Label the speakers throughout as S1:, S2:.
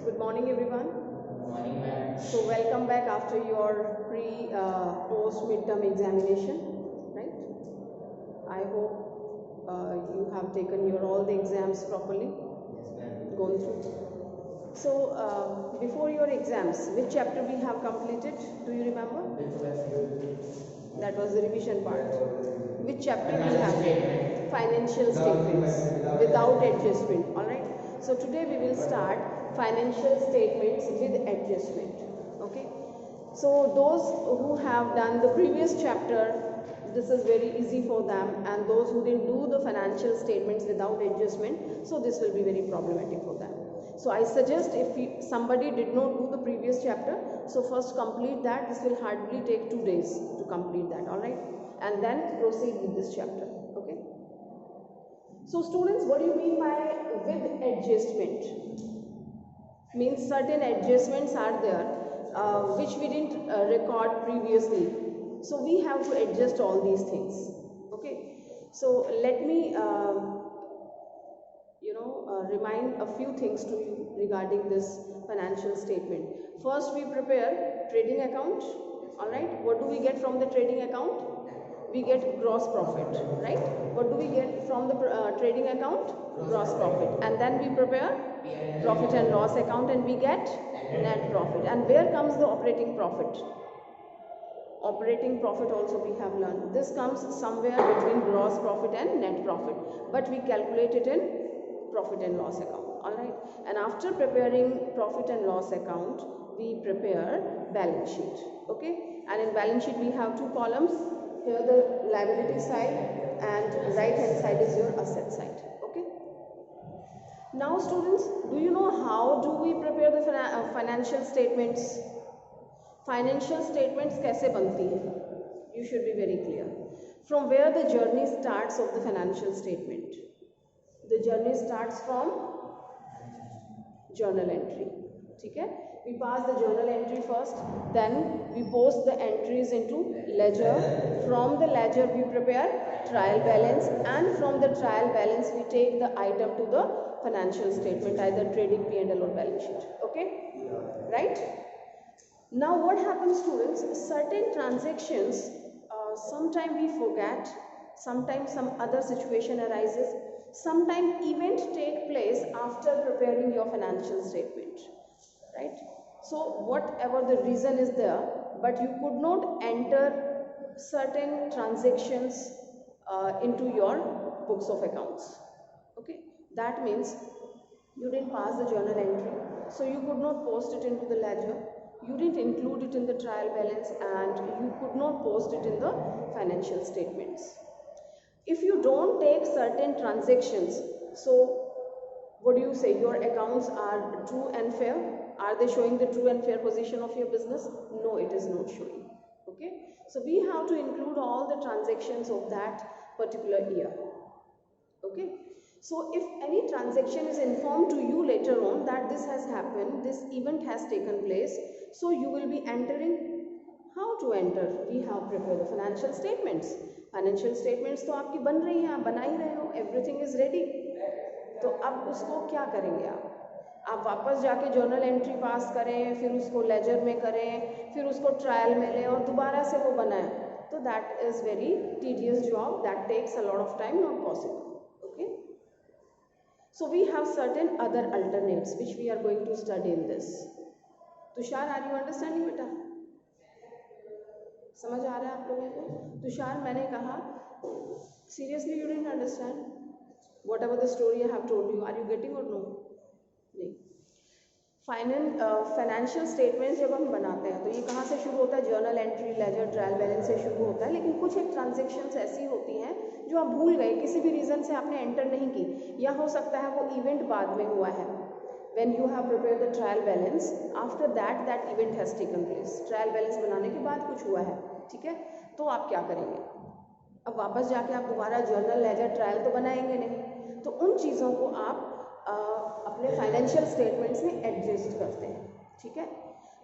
S1: Good morning, everyone.
S2: Morning, ma'am.
S1: So, welcome back after your post midterm examination, right? I hope you have taken your all the exams properly,
S2: Yes, ma'am.
S1: gone through. So, before your exams, which chapter we have completed? Do you remember?
S2: Which was
S1: That was the revision part. Which chapter we
S2: financial
S1: have?
S2: statement.
S1: Financial statements without adjustment. All right. So today we will start financial statements with adjustment. Okay. So those who have done the previous chapter, this is very easy for them, and those who didn't do the financial statements without adjustment, so this will be very problematic for them. So I suggest if somebody did not do the previous chapter, so first complete that. This will hardly take 2 days to complete that, all right, and then proceed with this chapter. Okay. So students, what do you mean by with adjustment? Means certain adjustments are there which we didn't record previously, so we have to adjust all these things. Okay. So let me remind a few things to you regarding this financial statement. First, we prepare trading account. All right, what do we get from the trading account? We get gross profit, right? What do we get from the trading account? Gross profit. And then we prepare profit and loss account, and we get net profit. And where comes the operating profit? Operating profit also we have learned. This comes somewhere between gross profit and net profit, but we calculate it in profit and loss account. All right. And after preparing profit and loss account, we prepare balance sheet. Okay. And in balance sheet we have two columns. Here the liability side, and right hand side is your asset side. Okay. Now students, do you know how do we prepare the financial statements? Financial statements कैसे बनती है? You should be very clear. From where the journey starts of the financial statement? The journey starts from journal entry. ठीक है? We pass the journal entry first, then we post the entries into ledger. From the ledger we prepare trial balance, and from the trial balance we take the item to the financial statement, either trading, P&L or balance sheet. Okay? Right? Now what happens, students? Certain transactions, sometimes we forget, sometimes some other situation arises, sometimes event take place after preparing your financial statement, right? So whatever the reason is there, but you could not enter certain transactions into your books of accounts. Okay, that means you didn't pass the journal entry, so you could not post it into the ledger, you didn't include it in the trial balance, and you could not post it in the financial statements. If you don't take certain transactions, so what do you say? Your accounts are true and fair? Are they showing the true and fair position of your business? No, it is not showing. Okay, so we have to include all the transactions of that particular year. Okay, so if any transaction is informed to you later on that this has happened, this event has taken place, so you will be entering. How to enter? We have prepared the financial statements. Financial statements तो आपकी बन रही हैं, आप बना ही रहे हो, everything is ready. तो अब उसको क्या करेंगे आप वापस जाके जर्नल एंट्री पास करें, फिर उसको लेजर में करें, फिर उसको ट्रायल में लें और दोबारा से वो बनाएं, तो that is very tedious job, that takes a lot of time, not possible. Okay, so we have certain other alternates which we are going to study in this. Tushar, are you understanding बेटा? समझ आ रहा है आप लोगों को? तुषार, मैंने कहा seriously you didn't understand whatever the story I have told you, are you getting or no? नहीं. फाइनेंशियल स्टेटमेंट जब हम बनाते हैं तो ये कहाँ से शुरू होता है? Journal entry, ledger, trial balance से शुरू होता है, लेकिन कुछ एक ट्रांजेक्शन्स ऐसी होती हैं जो आप भूल गए, किसी भी रीज़न से आपने एंटर नहीं की, या हो सकता है वो इवेंट बाद में हुआ है. When you have prepared the trial balance, after that that event has taken place. Trial balance बनाने के बाद कुछ हुआ है, ठीक है, तो आप क्या करेंगे? अब वापस जाके आप दोबारा जर्नल, लेजर, ट्रायल तो बनाएंगे नहीं, तो उन चीज़ों को आप अपने फाइनेंशियल स्टेटमेंट्स में एडजस्ट करते हैं. ठीक है.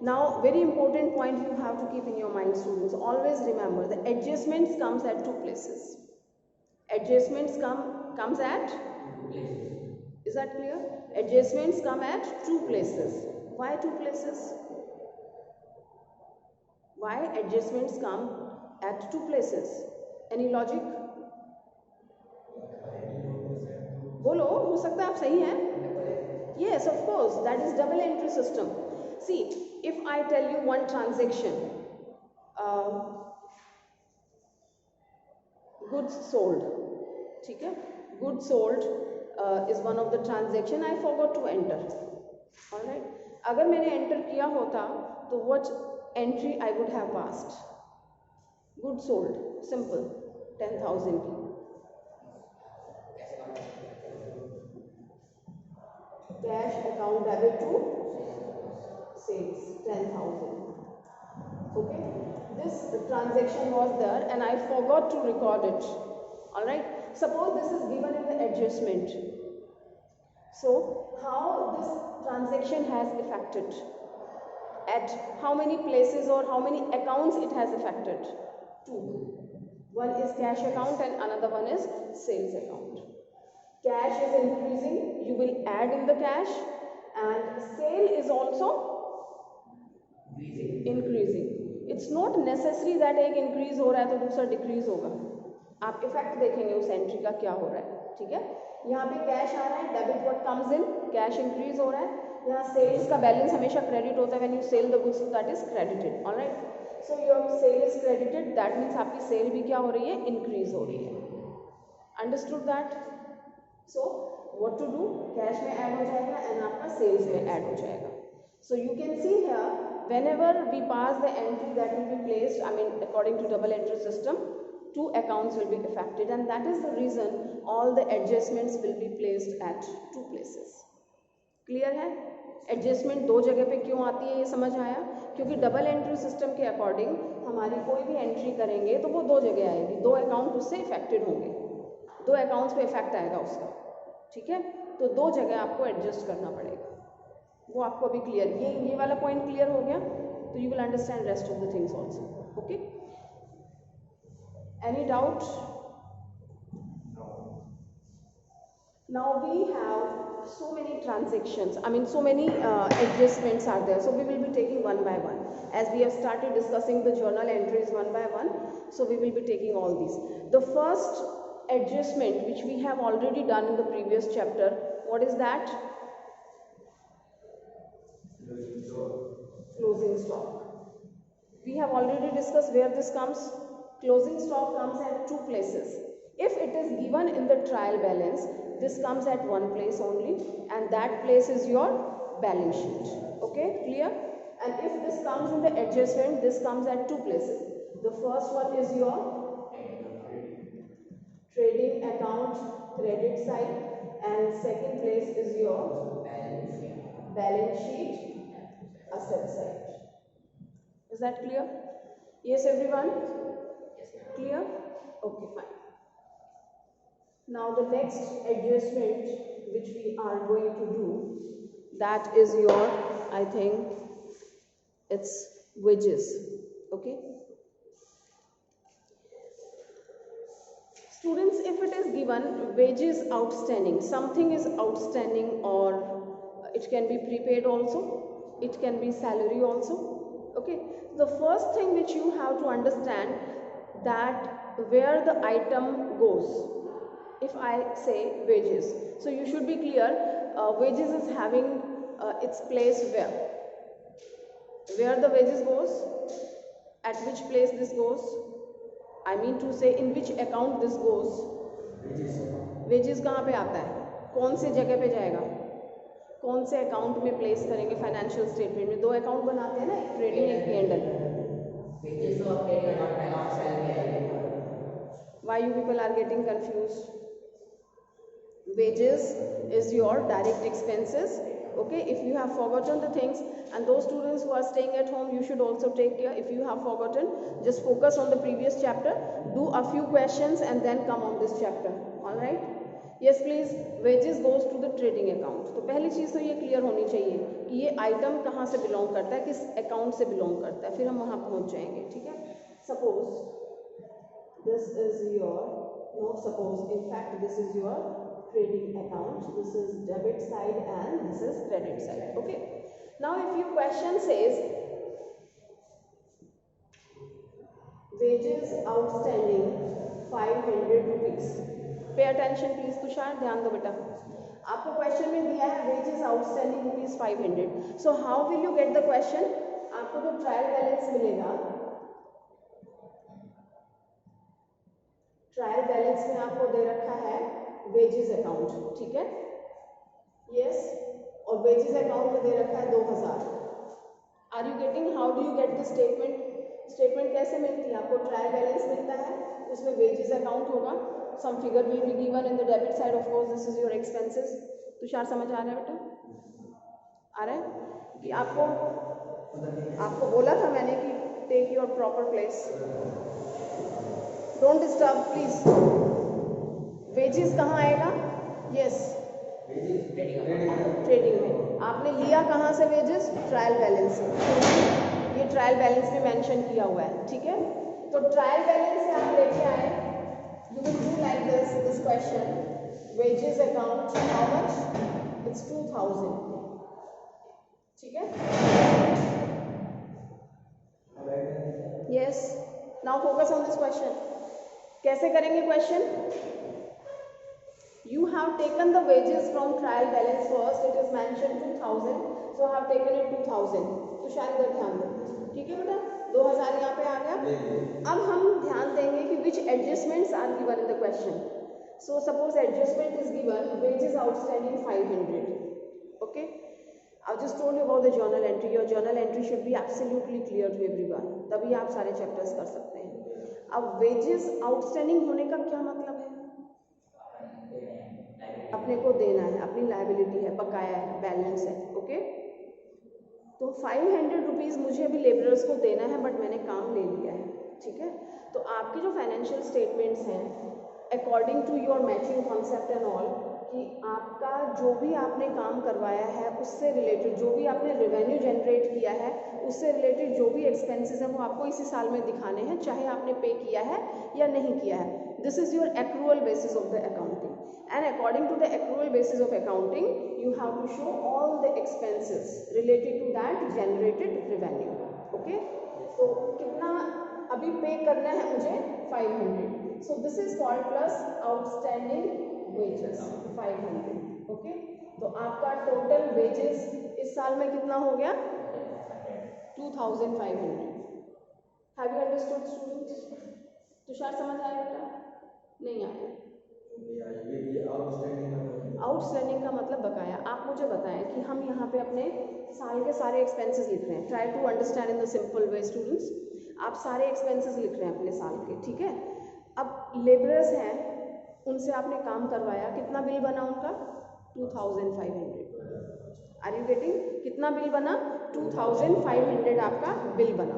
S1: Now very important point you have to keep in your mind students, always remember the adjustments comes at 2 places. Adjustments comes at, is that clear? Adjustments come at two places. Why two places? Why adjustments come at two places? Any logic? बोलो, हो सकता है आप सही हैं. Yes, of course, that is double entry system. See, if I tell you one transaction, goods sold, ठीक है, goods sold is one of the transaction. I forgot to enter. All right. अगर मैंने enter किया होता तो what entry I would have passed? Goods sold, simple, 10,000 की. Cash account debit to sales, 10,000. Okay, this transaction was there and I forgot to record it. All right, suppose this is given in the adjustment. So how this transaction has affected, at how many places or how many accounts it has affected? Two. One is cash account and another one is sales account. Cash is increasing, you will add in the cash, and sale is also increasing. It's not necessary that एक increase हो रहा है तो दूसरा decrease होगा. आप effect देखेंगे उस एंट्री का क्या हो रहा है. ठीक है, यहाँ पे कैश आ रहा है, debit what comes in, cash increase हो रहा है. यहाँ सेल्स का बैलेंस हमेशा क्रेडिट होता है. When you sell the goods that is credited. Alright, so your sale is credited, that means आपकी सेल भी क्या हो रही है, इंक्रीज हो रही है. Understood that? So what to do, cash में ऐड हो जाएगा एंड आपका सेल्स में ऐड हो जाएगा. So you can see here whenever we pass the entry that will be placed, I mean according to double entry system, two accounts will be affected, and that is the reason all the adjustments will be placed at two places. Clear है? Adjustment दो जगह पे क्यों आती है ये समझ आया? क्योंकि डबल एंट्री सिस्टम के अकॉर्डिंग हमारी कोई भी एंट्री करेंगे तो वो दो जगह आएगी, दो अकाउंट उससे इफेक्टेड होंगे, दो अकाउंट्स पे इफेक्ट आएगा उसका. ठीक है, तो दो जगह आपको एडजस्ट करना पड़ेगा. वो आपको अभी क्लियर, ये वाला पॉइंट क्लियर हो गया तो you will understand rest of the things also. Okay, any doubt? Now we have so many transactions, I mean so many adjustments are there, so we will be taking one by one. As we have started discussing the journal entries one by one, so we will be taking all these. The first adjustment which we have already done in the previous chapter, what is that? Closing stock. We have already discussed where this comes. Closing stock comes at two places. If it is given in the trial balance, this comes at one place only, and that place is your balance sheet. Okay, clear? And if this comes in the adjustment, this comes at two places. The first one is your trading account credit side, and second place is your balance sheet asset side. Is that clear? Yes, everyone? Clear? Okay, fine. Now the next adjustment which we are going to do, that is your, I think it's wages. Okay, students, if it is given wages outstanding, something is outstanding, or it can be prepaid also, it can be salary also. Okay, the first thing which you have to understand, that where the item goes. If I say wages, so you should be clear, wages is having its place where the wages goes, at which place this goes, I mean to say in which account this goes. wages कहाँ पे आता है, कौन से जगह पे जाएगा, कौन से अकाउंट में प्लेस करेंगे. फाइनेंशियल स्टेटमेंट में दो अकाउंट बनाते हैं ना, एक ट्रेडिंग एक P&L. Why you people are getting confused? Wages is your direct expenses. Okay, if you have forgotten the things, and those students who are staying at home, you should also take care. If you have forgotten, just focus on the previous chapter, do a few questions and then come on this chapter. All right? Yes, please. Wages goes to the trading account. तो पहली चीज़ तो ये clear होनी चाहिए कि ये item कहाँ से बिलोंग करता है, किस अकाउंट से बिलोंग करता है, फिर हम वहाँ पहुँच जाएंगे. ठीक है? Suppose this is your, not suppose, in fact this is your trading account. This is debit side and this is credit side. Okay. Now if your question says wages outstanding 500 rupees. Pay attention please Tushar, ध्यान दो बेटा. आपको question में दिया है wages outstanding rupees 500. So how will you get the question? आपको जो trial balance मिलेगा, ट्रायल बैलेंस में आपको दे रखा है वेजेस अकाउंट, ठीक है, यस, और वेजेस अकाउंट में दे रखा है 2000. Are you getting? How do you get the statement? Statement कैसे मिलती है? आपको ट्रायल बैलेंस मिलता है, उसमें वेजेस अकाउंट होगा, some figure will be given in the debit side, of course this is your expenses. Tushar समझ आ रहा है बेटा? आ रहा है कि आपको बोला था मैंने कि take your proper place, don't disturb please. Wages कहाँ आएगा? यस, ट्रेडिंग में. आपने लिया कहाँ से वेजेस? ट्रायल बैलेंस से. ये ट्रायल बैलेंस में मेंशन किया हुआ है, ठीक है. तो ट्रायल बैलेंस से आप लेके आए, you will do like this question, wages account how much? It's 2000, ठीक है. Yes, now focus on this question. कैसे करेंगे question? You have taken the wages from trial balance first. It is mentioned 2000, so I have taken it 2000. तो शायद इधर ध्यान दो, ठीक है बेटा. 2000 यहाँ पे आ गया. अब हम ध्यान देंगे कि which adjustments are given in the question. So suppose adjustment is given wages outstanding 500. Okay. I've just told you about the journal entry. Your journal entry should be absolutely clear to everyone. तभी आप सारे chapters कर सकते हैं. अब wages outstanding होने का क्या मतलब है? अपने को देना है, अपनी लायबिलिटी है, बकाया है, बैलेंस है. ओके. तो 500 रुपीज़ मुझे अभी लेबरर्स को देना है, बट मैंने काम ले लिया है, ठीक है. तो आपके जो फाइनेंशियल स्टेटमेंट्स हैं, according to your matching concept and all, कि आपका जो भी आपने काम करवाया है उससे रिलेटेड, जो भी आपने रेवेन्यू जनरेट किया है उससे रिलेटेड जो भी एक्सपेंसेस हैं वो आपको इसी साल में दिखाने हैं, चाहे आपने पे किया है या नहीं किया है. This is your accrual basis of the accounting. And according to the accrual basis of accounting, you have to show all the expenses related to that generated revenue. Okay? So कितना अभी पे करना है मुझे? 500. So this is called plus outstanding wages 500. Okay? तो आपका total wages इस साल में कितना हो गया? 2500. Have you understood students? Tushar समझ आया बेटा? नहीं आया? आउटस्टैंडिंग का मतलब बकाया. आप मुझे बताएं कि हम यहाँ पे अपने साल के सारे एक्सपेंसेस लिख रहे हैं. Try to understand in the simple way students. आप सारे एक्सपेंसेस लिख रहे हैं अपने साल के, ठीक है. अब लेबरर्स हैं, उनसे आपने काम करवाया, कितना बिल बना उनका? 2500. Are you getting? कितना बिल बना? 2500 आपका बिल बना.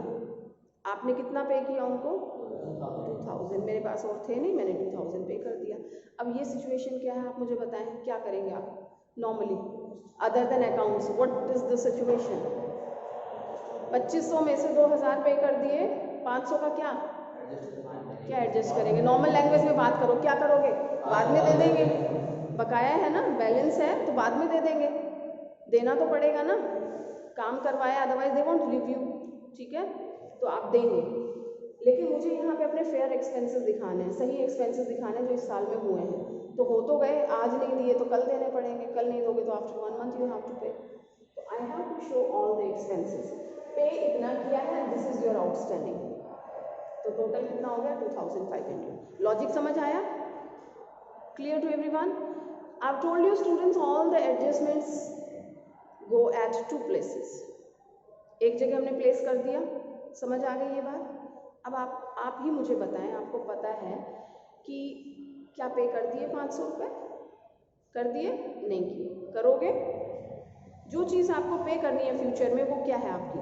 S1: आपने कितना पे किया उनको? 2000. मेरे पास और थे नहीं, मैंने 2000 पे कर दिया. अब ये सिचुएशन क्या है, आप मुझे बताएं, क्या करेंगे आप normally other than accounts? What is the situation? 2500 में से 2000 पे कर दिए, 500 का क्या एडजस्ट करेंगे? नॉर्मल लैंग्वेज में बात करो, क्या करोगे? बाद में दे देंगे, बकाया है ना, बैलेंस है तो बाद में दे देंगे. देना तो पड़ेगा ना, काम करवाया, otherwise they won't leave you, ठीक है. तो आप देंगे, लेकिन मुझे यहाँ पे अपने फेयर एक्सपेंसेस दिखाने हैं, सही एक्सपेंसेस दिखाने हैं जो इस साल में हुए हैं. तो हो तो गए, आज नहीं दिए तो कल देने पड़ेंगे, कल नहीं दोगे तो after 1 month you have to pay. तो I have to show all the expenses. Pay इतना किया है, दिस इज योर आउटस्टैंडिंग. तो टोटल कितना हो गया? 2500. लॉजिक समझ आया? Clear to everyone? I have told you students, all the adjustments go at 2 places. एक जगह हमने प्लेस कर दिया, समझ आ गई ये बात? अब आप ही मुझे बताएं, आपको पता है कि क्या पे कर दिए? 500 रुपये कर दिए? नहीं किए? करोगे? जो चीज़ आपको पे करनी है फ्यूचर में वो क्या है आपकी?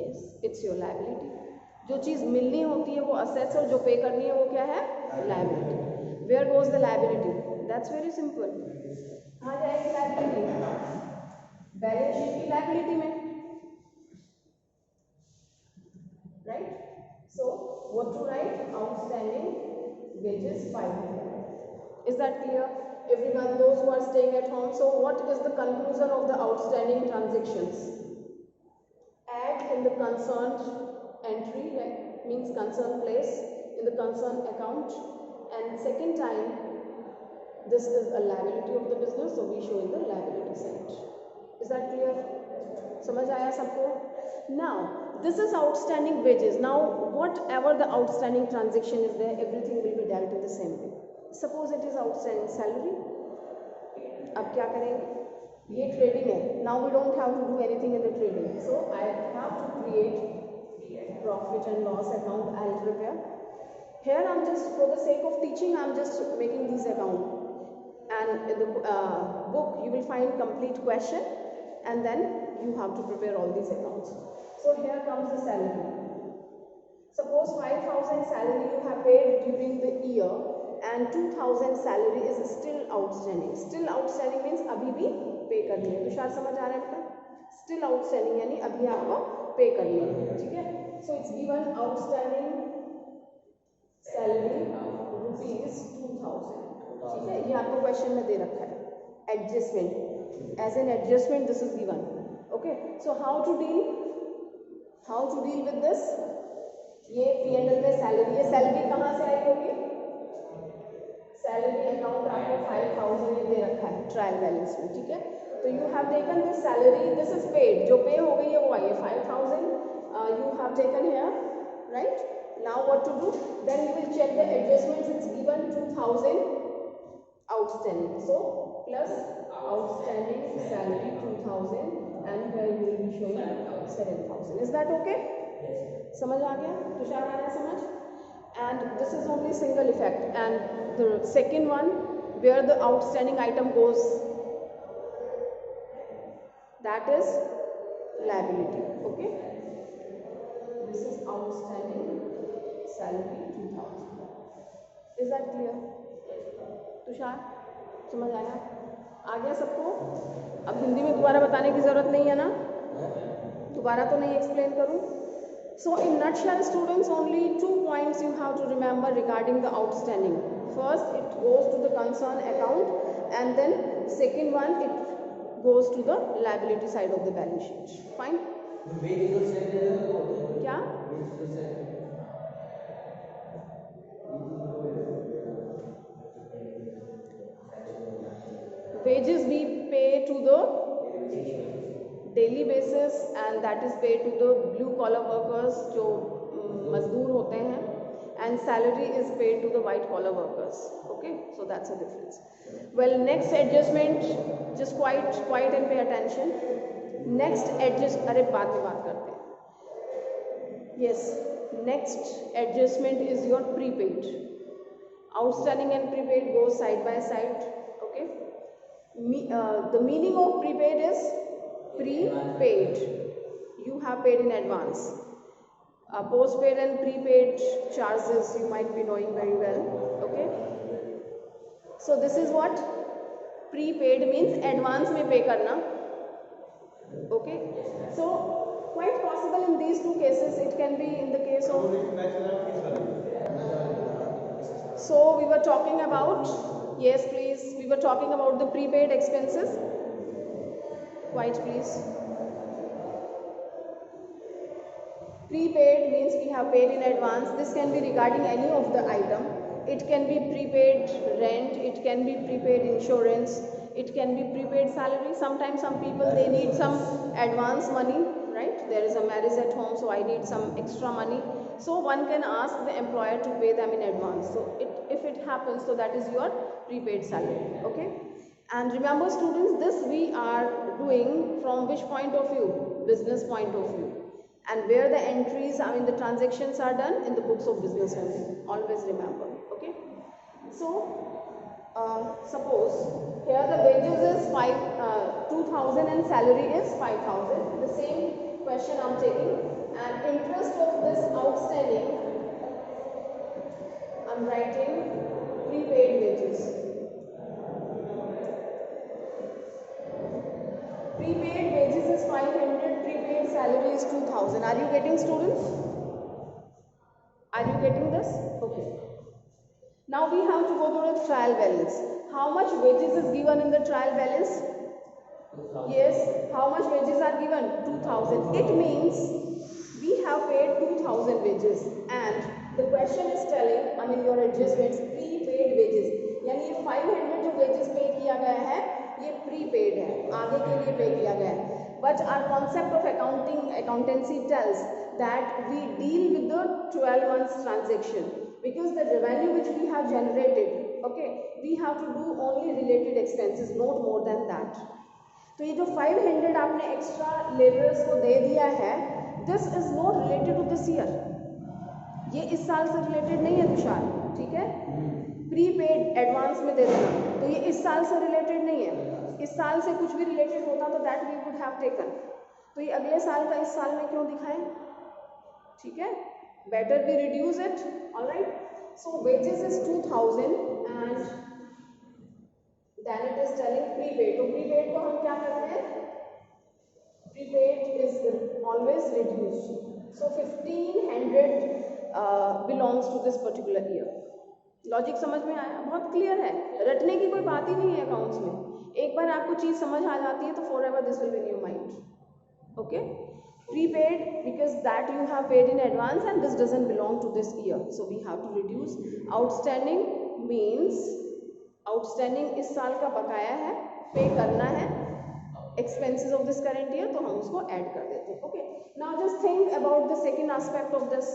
S1: Yes, it's your liability. जो चीज़ मिलनी होती है वो असेट्स, और जो पे करनी है वो क्या है? Liability. Where goes the liability? That's very simple. कहाँ जाएगी लायबिलिटी? बैलेंस शीट की लायबिलिटी में, right? So what to write? Outstanding wages 500. Is that clear? Everyone, those who are staying at home. So what is the conclusion of the outstanding transactions? Add in the concerned entry, like means concerned place in the concerned account, and second time this is a liability of the business, so we show in the liability side. Is that clear? समझ आया सबको? Now this is outstanding wages. Now whatever the outstanding transaction is there, everything will be dealt in the same way. Suppose it is outstanding salary. अब क्या करेंगे? ये trading है. Now we don't have to do anything in the trading, so I have to create profit and loss account. I'll prepare. Here I'm just, for the sake of teaching, I'm just making this account. And in the book you will find complete question, and then you have to prepare all these accounts. So here comes the salary. Suppose 5,000 salary you have paid during the year, and 2,000 salary is still outstanding. Still outstanding means अभी भी पे करनी है. तो शायद समझ आ रहा है आपका? Still outstanding यानी अभी आपको पे करनी है. ठीक है? So it's given outstanding salary rupees 2,000. ठीक है, ये आपको क्वेश्चन में दे रखा है. Adjustment, as an adjustment this is given. Okay, so how to deal with this? ये P&L में सैलरी है. सैलरी कहाँ से आई होगी? सैलरी अकाउंट आपको 5,000 ये दे रखा है ट्रायल बैलेंस में. ठीक है, तो you have taken this salary, this is paid. जो पे हो गई है वो आई है 5,000 you have taken here, right? Now what to do? Then you will check the adjustments. It's given 2,000 outstanding. So plus outstanding salary 2,000, and here you will be showing 7,000. Is that okay?
S2: Yes.
S1: समझ आ गया? तुषार आ रहा है समझ? And this is only single effect. And the second one, where the outstanding item goes, that is liability. Okay? This is outstanding salary 2,000. Is that clear? Tushar समझ आया? आ गया सबको? अब हिंदी में दोबारा बताने की जरूरत नहीं है ना? दोबारा तो नहीं एक्सप्लेन करूं? So in nutshell students, only 2 points you have to remember regarding the outstanding. First, it goes to the concern account, and then second one, it goes to the liability side of the balance sheet. Fine? क्या? Wages we pay to the daily basis, and that is paid to the blue collar workers जो मजदूर होते हैं, and salary is paid to the white collar workers. Okay, so that's a difference. Well, next adjustment, just quiet and pay attention. Next adjust, अरे बाद में बात करते हैं. Yes, next adjustment is your prepaid. Outstanding and prepaid go side by side. Okay. The meaning of prepaid is prepaid. You have paid in advance. Postpaid and prepaid charges you might be knowing very well. Okay. So this is what prepaid means. Advance में pay करना. Okay. So quite possible in these two cases. It can be in the case of. So we were talking about. Yes, please. We were talking about the prepaid expenses. Quiet, please. Prepaid means we have paid in advance. This can be regarding any of the item. It can be prepaid rent. It can be prepaid insurance. It can be prepaid salary. Sometimes some people, they need some advance money, right? There is a marriage at home, so I need some extra money. So one can ask the employer to pay them in advance. So if it happens, so that is your prepaid salary. Okay. And remember students, this we are doing from which point of view? Business point of view. And where the entries, I mean the transactions are done in the books of business only. Always remember. Okay. So suppose here the wages is 2,000 and salary is 5,000. The same question I'm taking, and interest of this outstanding I'm writing prepaid wages. Prepaid wages is 500, prepaid salary is 2,000. Are you getting students? Are you getting this? Okay. Now we have to go to the trial balance. How much wages is given in the trial balance?
S2: 2000.
S1: Yes, how much wages are given? 2000. It means we have paid 2000 wages and the question is telling, I mean your adjustments, prepaid wages. यानी ये 500 जो wages पे किया गया है ये prepaid है, आगे के लिए पे किया गया है. But our concept of accountancy tells that we deal with the 12 months transaction because the revenue which we have generated, okay, we have to do only related expenses, not more than that. तो ये जो 500 आपने extra labourers को दे दिया है, this is not related to this year, ये इस साल से रिलेटेड नहीं है तुषार, ठीक है. प्रीपेड एडवांस में दे देना तो ये इस साल से रिलेटेड नहीं है. इस साल से कुछ भी रिलेटेड होता तो that we would have taken. तो ये अगले साल का इस साल में क्यों दिखाएं, ठीक है. Better we reduce it. Alright, so wages is 2000 and then it is telling prepaid. तो prepaid को हम क्या करते हैं, prepaid is always reduced. So 1500 belongs to this particular year. Logic समझ में आया? बहुत क्लियर है, रटने की कोई बात ही नहीं है अकाउंट्स में. एक बार आपको चीज समझ आ जाती है तो for ever this will be in your mind. Okay, prepaid because that you have paid in advance and this doesn't belong to this year, so we have to reduce. Outstanding means outstanding इस साल का बकाया है, पे करना है, expenses of this current year, तो हम उसको ऐड कर देते हैं. Okay, now just think about the second aspect of this.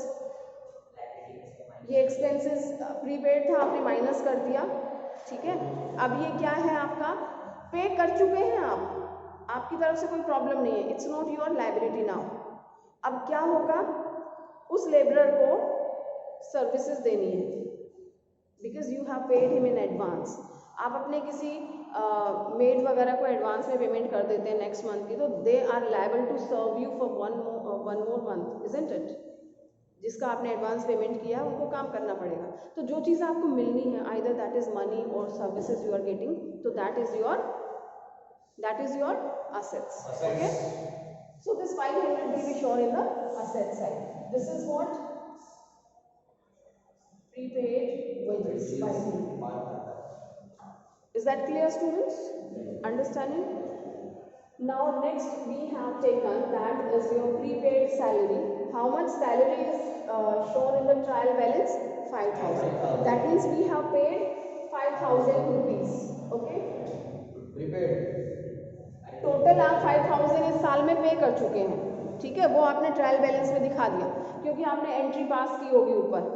S1: ये एक्सपेंसेस प्रीपेड था, आपने माइनस कर दिया, ठीक है. अब ये क्या है आपका, पे कर चुके हैं आप, आपकी तरफ से कोई प्रॉब्लम नहीं है, it's not your liability now. अब क्या होगा, उस लेबरर को सर्विसेज देनी है because you have paid him in advance. आप अपने किसी मेड वगैरह को एडवांस में पेमेंट कर देते हैं नेक्स्ट मंथ की, तो they are liable to serve you for one more month, isn't it. जिसका आपने एडवांस पेमेंट किया है उनको काम करना पड़ेगा. तो जो चीज़ आपको मिलनी है, आइदर दैट इज मनी और सर्विसेज यू आर गेटिंग, तो that is your assets. Okay, so this 500 will be shown in the asset side. This is what prepaid wages. 500. Is that clear, students? Understanding? Now next we have taken that is your prepaid salary. How much salary is shown in the trial balance? 5,000. That means we have paid 5,000 rupees. Okay,
S2: Prepaid.
S1: Total आप 5,000 इस साल में पे कर चुके हैं, ठीक है. वो आपने ट्रायल बैलेंस में दिखा दिया क्योंकि आपने एंट्री पास की होगी ऊपर,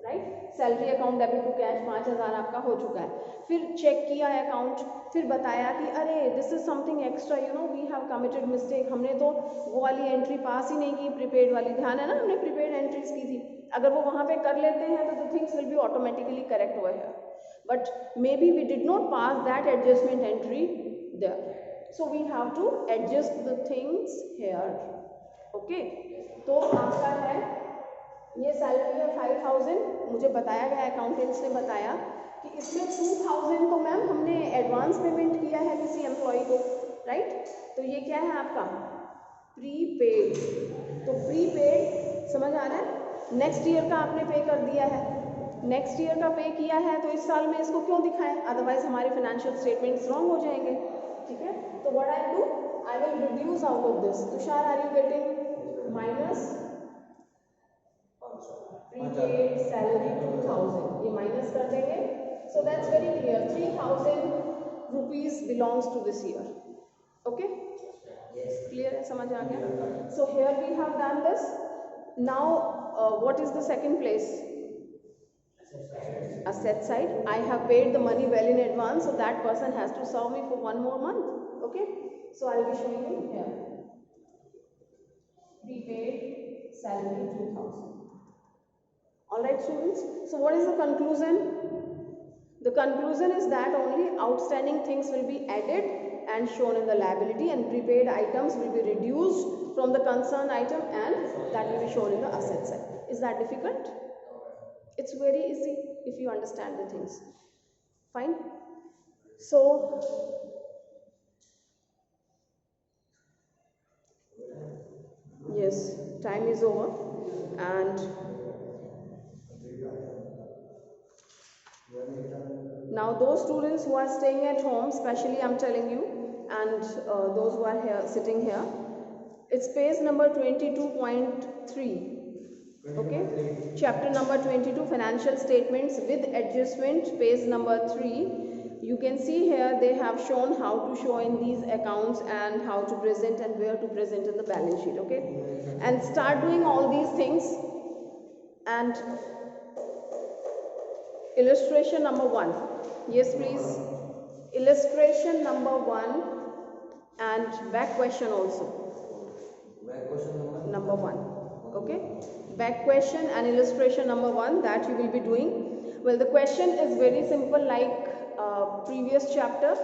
S1: right. Salary account debit to cash 5,000 आपका हो चुका है. फिर चेक किया है अकाउंट, फिर बताया कि अरे this is something extra, you know we have committed mistake, हमने तो वो वाली एंट्री पास ही नहीं की, प्रीपेड वाली. ध्यान है ना, हमने प्रीपेड एंट्रीज की थी. अगर वो वहाँ पे कर लेते हैं तो the things will be automatically correct over here, but maybe we did not pass that adjustment entry there, so we have to adjust the things here. Okay, तो आपका है ये सैलरी है 5,000. मुझे बताया गया, अकाउंटेंट्स ने बताया कि इसमें 2,000 तो मैम हमने एडवांस पेमेंट किया है किसी एम्प्लॉय को, राइट. तो ये क्या है आपका प्रीपेड. तो प्रीपेड समझ आ रहा है, नेक्स्ट ईयर का आपने पे कर दिया है, नेक्स्ट ईयर का पे किया है, तो इस साल में इसको क्यों दिखाएं, अदरवाइज हमारे फाइनेंशियल स्टेटमेंट्स रॉन्ग हो जाएंगे, ठीक है. तो what I do, I will reduce out of this. Tushar, are you getting minus prepaid salary 2,000, ये माइनस कर देंगे. So that's very clear, 3,000 rupees belongs to this year. Okay, clear है, समझ आ गया. So here we have done this. Now what is the second place, asset side. I have paid the money well in advance, so that person has to serve me for one more month. Okay, so I will be showing you here prepaid salary 2,000. All right, students, so what is the conclusion? The conclusion is that only outstanding things will be added and shown in the liability, and prepaid items will be reduced from the concerned item and that will be shown in the asset side. Is that difficult? It's very easy if you understand the things. Fine. So yes, time is over and Now those students who are staying at home, especially I'm telling you, and those who are here sitting here, it's page number 22.3. Okay, chapter number 22, financial statements with adjustment, page number 3. You can see here they have shown how to show in these accounts and how to present and where to present in the balance sheet. Okay, and start doing all these things. And illustration number 1, yes please, illustration number 1 and back question also.
S2: Back question
S1: Number 1. Okay, back question and illustration number 1 that you will be doing. Well, the question is very simple, like previous chapter.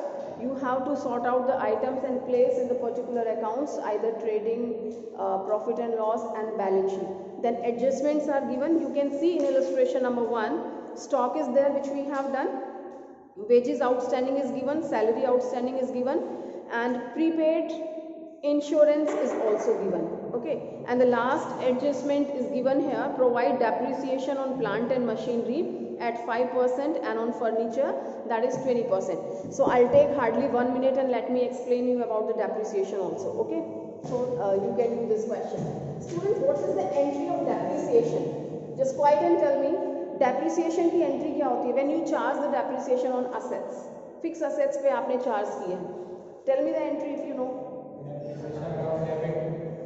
S1: You have to sort out the items and place in the particular accounts, either trading, profit and loss, and balance sheet. Then adjustments are given. You can see in illustration number 1, stock is there, which we have done. Wages outstanding is given, salary outstanding is given, and prepaid insurance is also given. Okay, and the last adjustment is given here, provide depreciation on plant and machinery at 5% and on furniture that is 20%. So I'll take hardly 1 minute and let me explain you about the depreciation also. Okay, so you can do this question. Students, what is the entry of depreciation? Just quiet and tell me, depreciation की entry क्या होती है? When you charge the depreciation on assets, fixed assets पे आपने charge किया, tell me the entry if you know.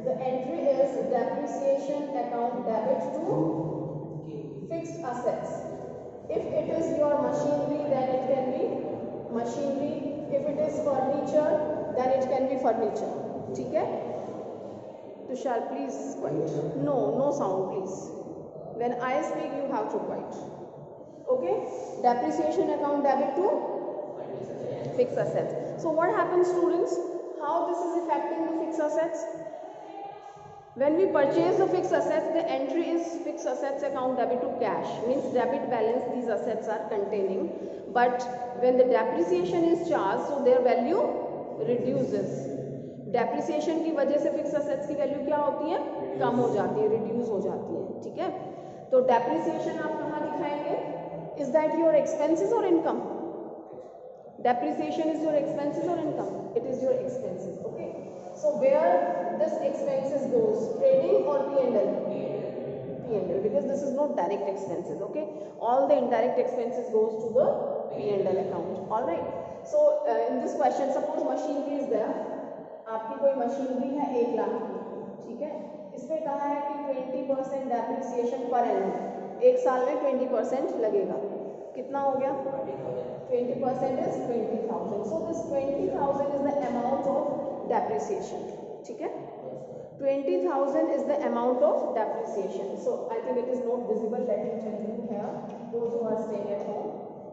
S1: The entry is depreciation account debit to fixed assets. If it is your machinery, then it can be machinery. If it is furniture, then it can be furniture. ठीक है? Tushar, please quiet. No sound, please. When I speak, you have to quiet. Okay? Depreciation account debit to fixed assets. So what happens, students? How this is affecting the fixed assets? When we purchase the fixed assets, the entry is fixed assets account debit to cash, means debit balance these assets are containing. But when the depreciation is charged, so their value reduces. Depreciation की वजह से fixed assets की value क्या होती है? कम हो जाती है, reduce हो जाती है. ठीक है? तो depreciation आप कहाँ दिखाएंगे? Is that your expenses or income? Depreciation is your expenses or income? It is your expenses. Okay. So where this expenses goes, trading or P&L? P&L, because this is not direct expenses. Okay, all the indirect expenses goes to the P&L account. All right. So in this question, suppose machinery is there. आपकी कोई machinery है 1 लाख की, ठीक है? इसमें कहा है कि 20% depreciation per annum, एक साल में 20% लगेगा. कितना हो गया? 20% is 20,000. So this 20,000 is the amount of depreciation. ठीक है? 20,000 is the amount of depreciation. So I think it is not visible. Let me tell you here. Those who are staying at home,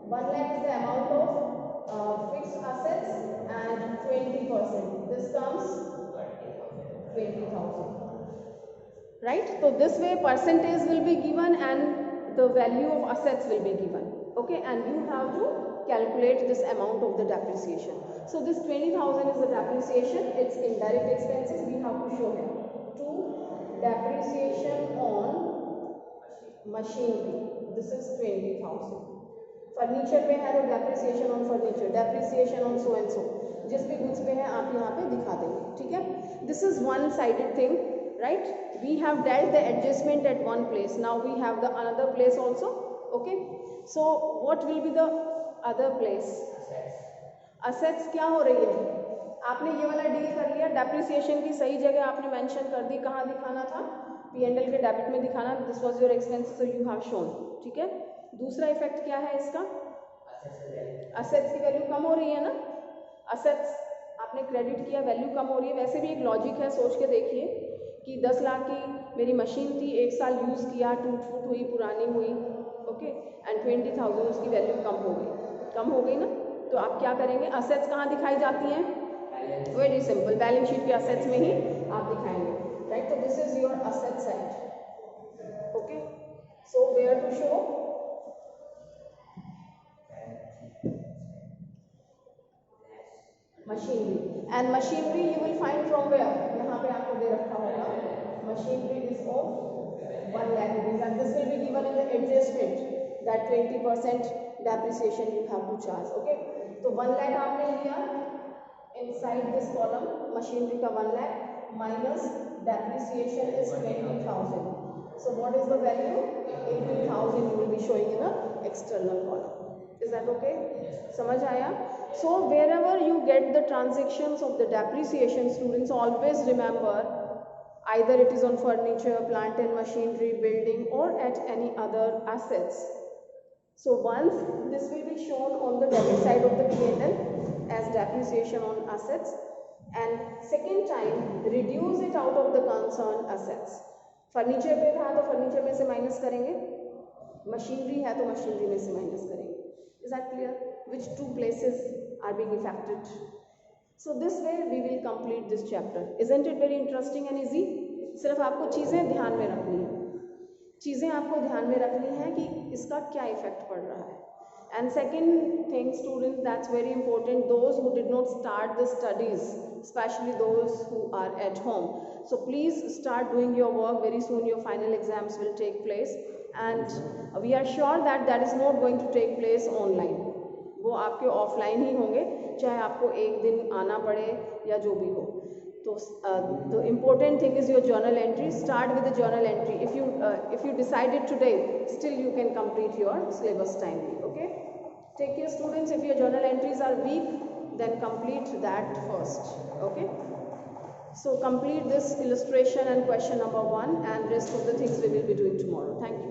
S1: 1 lakh is the amount of fixed assets and 20%. This comes 20,000. Right? So this way percentage will be given and the value of assets will be given. Okay, and you have to calculate this amount of the depreciation. So this 20,000 is the depreciation, it's indirect expenses, we have to show here. 2, depreciation on machinery, this is 20,000. Furniture पे है तो depreciation on furniture, depreciation on so and so. जिस भी goods पे है आप यहाँ पे दिखा देंगे, ठीक है? This is one-sided thing, right? We have dealt the adjustment at one place, now we have the another place also. Okay, so what will be the other place? Assets क्या हो रही है? आपने ये वाला डील कर लिया, डेप्रिसिएशन की सही जगह आपने मेंशन कर दी, कहाँ दिखाना था? P&L के डेबिट में दिखाना. This was your expense, so you have shown. ठीक है? दूसरा इफेक्ट क्या है इसका? असेट्स की वैल्यू कम हो रही है ना. असेट्स आपने क्रेडिट किया, वैल्यू कम हो रही है. वैसे भी एक लॉजिक है, सोच के देखिए कि 10 लाख की मेरी मशीन थी, 1 साल यूज़ किया, टूट फूट हुई, पुरानी हुई, ओके, एंड 20,000 उसकी वैल्यू कम हो गई ना. तो आप क्या करेंगे? असेट्स कहाँ दिखाई जाती हैं? वेरी सिंपल, बैलेंस शीट के असेट्स में ही आप दिखाएंगे, राइट. तो this is your asset side. Okay, so where to show? Machinery. And machinery you will find from where? यहाँ पे आपको दे रखा होगा machinery is of 1 lakh rupees, and this will be given in the adjustment that 20% depreciation you have to charge. Okay, तो 1 lakh आपने लिया, inside this column machinery का 1 lakh minus depreciation is 20,000. So what is the value? 80,000 you will be showing in the external column. Is that okay? समझ आया? So wherever you get the transactions of the depreciation, students always remember either it is on furniture, plant and machinery, building, or at any other assets. So once this will be shown on the debit side of the P&L as depreciation on assets, and second time reduce it out of the concerned assets. Furniture पे था तो furniture में से minus करेंगे, machinery है तो machinery में से माइनस करेंगे. Is that clear? Which two places are being affected? So this way we will complete this chapter. Isn't it very interesting and easy? सिर्फ आपको चीज़ें ध्यान में रखनी है, चीज़ें आपको ध्यान में रखनी है कि इसका क्या इफेक्ट पड़ रहा है. And second thing, students, that's very important, those who did not start the studies, especially those who are at home. So please start doing your work. Very soon your final exams will take place, and we are sure that that is not going to take place online. वो आपके offline ही होंगे, चाहे आपको एक दिन आना पड़े या जो भी हो. तो the important thing is your journal entry. Start with the journal entry. If you decided today, still you can complete your syllabus timely. Okay, take care students. If your journal entries are weak, then complete that first. Okay, so complete this illustration and question number 1, and rest of the things we will be doing tomorrow. Thank you.